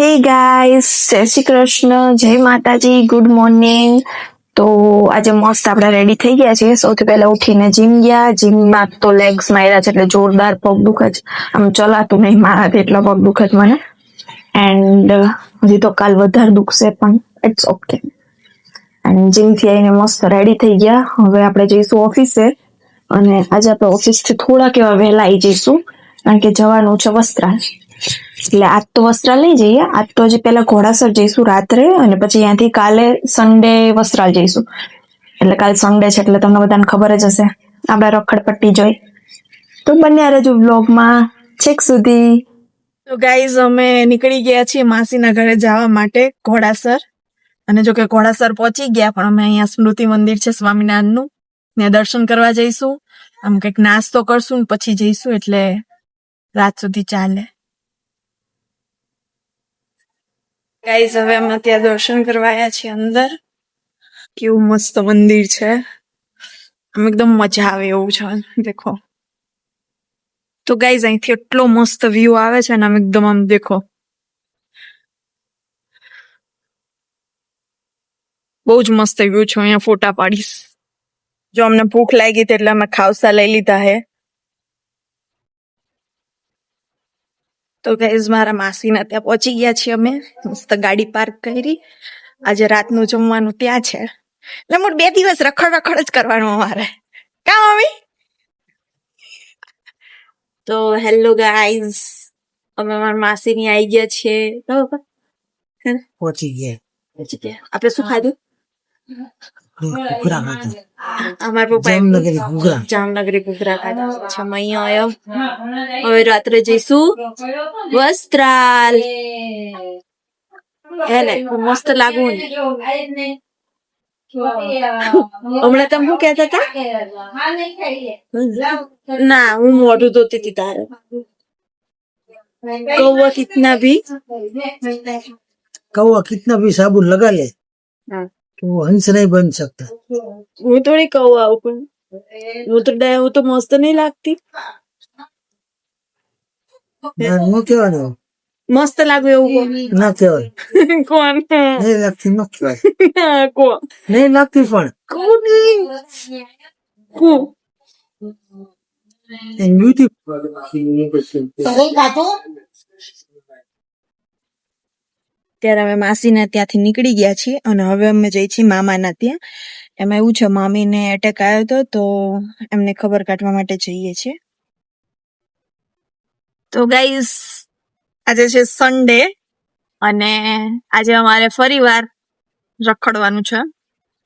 હે ગાઈસ, જય શ્રી કૃષ્ણ, જય માતાજી, ગુડ મોર્નિંગ. તો આજે મસ્ત આપણે રેડી થઈ ગયા છીએ. સૌથી પહેલા ઉઠીને જીમ ગયા. જીમમાં તો લેગ્સ માર્યા છે એટલે જોરદાર પગ દુખે છે. આમ ચલાતું નહીં મારાથી, એટલો પગ દુખે છે મને. એન્ડ હજી તો કાલ વધારે દુખશે પણ ઇટ્સ ઓકે. એન્ડ જીમથી આવીને મસ્ત રેડી થઈ ગયા. હવે આપણે જઈશું ઓફિસે અને આજે આપણે ઓફિસથી થોડાક એવા વહેલા આવી જઈશું કારણ કે જવાનું છે વસ્ત્રાલ. એટલે આજ તો વસ્ત્રાલ નહીં જઈએ, આજ તો હજી પેલા ઘોડાસર જઈશું રાત્રે અને પછી ત્યાંથી કાલે સન્ડે વસ્ત્રાલ જઈશું. એટલે કાલે સન્ડે છે એટલે તમને બધાને ખબર જ હશે આપણે રખડપટ્ટી જોઈ. તો બન્યા રહેજો વ્લોગમાં છેક સુધી. તો ગાઈઝ અમે નીકળી ગયા છીએ માસીના ઘરે જવા માટે ઘોડાસર. અને જો કે ઘોડાસર પહોંચી ગયા પણ અમે અહીંયા સ્મૃતિ મંદિર છે સ્વામિનારાયણનું, ત્યાં દર્શન કરવા જઈશું. આમ કંઈક નાસ્તો કરશું ને પછી જઈશું એટલે રાત સુધી ચાલે. ગાઈઝ હવે અમે ત્યાં દર્શન કરવા આવ્યા છીએ અંદર. કેવું મસ્ત મંદિર છે, આમ એકદમ મજા આવે એવું છે. દેખો તો ગાઈઝ અહીંથી એટલો મસ્ત વ્યૂ આવે છે ને, આમ એકદમ આમ દેખો બહુ જ મસ્ત વ્યૂ છે. અહીંયા ફોટા પાડીશ. જો અમને ભૂખ લાગી હતી એટલે અમે ખાવસા લઈ લીધા હે. તો ગાઈઝ મારા માસીના ત્યાં પહોંચી ગયા છીએ અમે. મસ્ત ગાડી પાર્ક કરી. આજે રાતનું જમવાનું ત્યાં છે એટલે મોટ 2 દિવસ રખડ જ કરવાનું અમારે. કા મમ્મી? તો હેલો ગાઈઝ, અમે મારા માસીની આવી ગયા છીએ. પહોંચી ગયા. આપણે શું ખાધું? ઘૂઘરા ખાધા. અમારા પપ્પા જામનગરી ઘૂઘરા. જામનગરી ઘૂઘરા ખાધા. અચ્છા, અમે અહીંયા આવ્યો. હવે રાત્રે જઈશું વસ્ત્રાલ. એને મસ્ત લાગુ ને. હમણાં તમે શું કહેતા હતા? ના, હું મોઢું ધોતી હતી તારે. કૌવા કિતના ભી साबुन लगा ले तो वो हंस नहीं बन सकता. હું થોડી કૌવા આવું પણ હું તો મસ્ત નહીં લાગતી. હું કેવાનું મસ્ત લાગુ એવું ના કહેવાય. કોણ નહીં લાગતી ન કહેવાય. કોણ નહીં લાગતી પણ બ્યુટી. ત્યારે અમે માસીના ત્યાંથી નીકળી ગયા છીએ અને હવે અમે જઈ છીએ મામાના ત્યાં. એમાં એવું છે, મામીને એટેક આવ્યો હતો તો એમને ખબર કાઢવા માટે જઈએ છીએ. તો ગાઈઝ આજે છે સન્ડે અને આજે અમારે ફરીવાર રખડવાનું છે.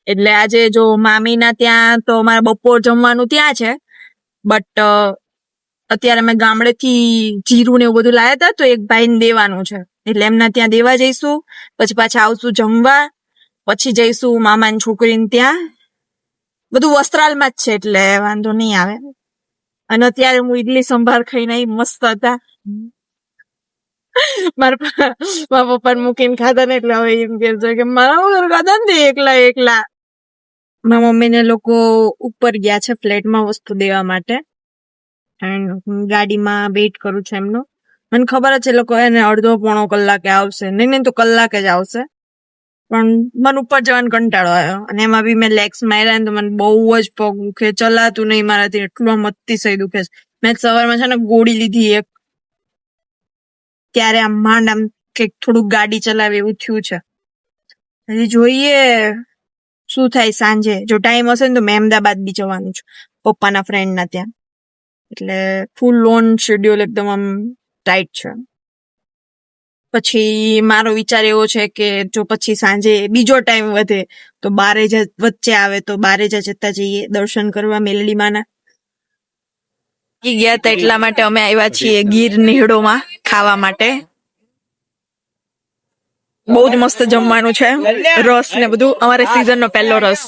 એટલે આજે જો મામીના ત્યાં તો અમારે બપોર જમવાનું ત્યાં છે, બટ અત્યારે અમે ગામડેથી જીરું ને એવું બધું લાયા હતા તો એક ભાઈને દેવાનું છે એટલે એમના ત્યાં દેવા જઈશું. પછી પાછા આવશું જમવા, પછી જઈશું મામાની છોકરીને ત્યાં. બધું વસ્ત્રાલમાં જ છે એટલે વાંધો નહીં આવે. અને અત્યારે હું ઈડલી સંભાર ખાઈને આવી, મસ્ત હતા. મારા પપ્પાને મૂકીને ખાધા ને એટલે હવે એમ કે છે કે મારા વગર ખાધા ને એકલા. મારા મમ્મીને લોકો ઉપર ગયા છે ફ્લેટમાં વસ્તુ દેવા માટે. ગાડીમાં વેઇટ કરું છું એમનો. મને ખબર જ છે લોકો એને અડધો પોણો કલાકે આવશે, નહીં તો કલાકે જ આવશે. પણ મને ઉપર જવાનો કંટાળો આવ્યો અને એમાં બી મેં લેગ્સ માર્યા ને તો મને બહુ જ પગ દુખે, ચલાતું નહીં મારાથી, એટલું આમ અતિશય દુખે છે. મેં સવારમાં છે ને ગોળી લીધી એક, ત્યારે આમ માંડ આમ કંઈક થોડુંક ગાડી ચલાવે એવું થયું છે. હજી જોઈએ શું થાય સાંજે. જો ટાઈમ હશે ને તો મેં અમદાવાદ બી જવાનું છે પપ્પાના ફ્રેન્ડના ત્યાં. એટલે ફૂલ લોન શેડ્યુલ એકદમ આમ ટાઈટ છે. પછી મારો વિચાર એવો છે કે જો પછી સાંજે બીજો ટાઈમ વધે તો બારે જ વચ્ચે આવે તો બારે જતા જઈએ દર્શન કરવા મેલડીમાંના. ગયા હતા એટલા માટે અમે આવ્યા છીએ ગીર નેહડોમાં ખાવા માટે. બહુ જ મસ્ત જમવાનું છે, રસ ને બધું. અમારે સીઝન નો પહેલો રસ.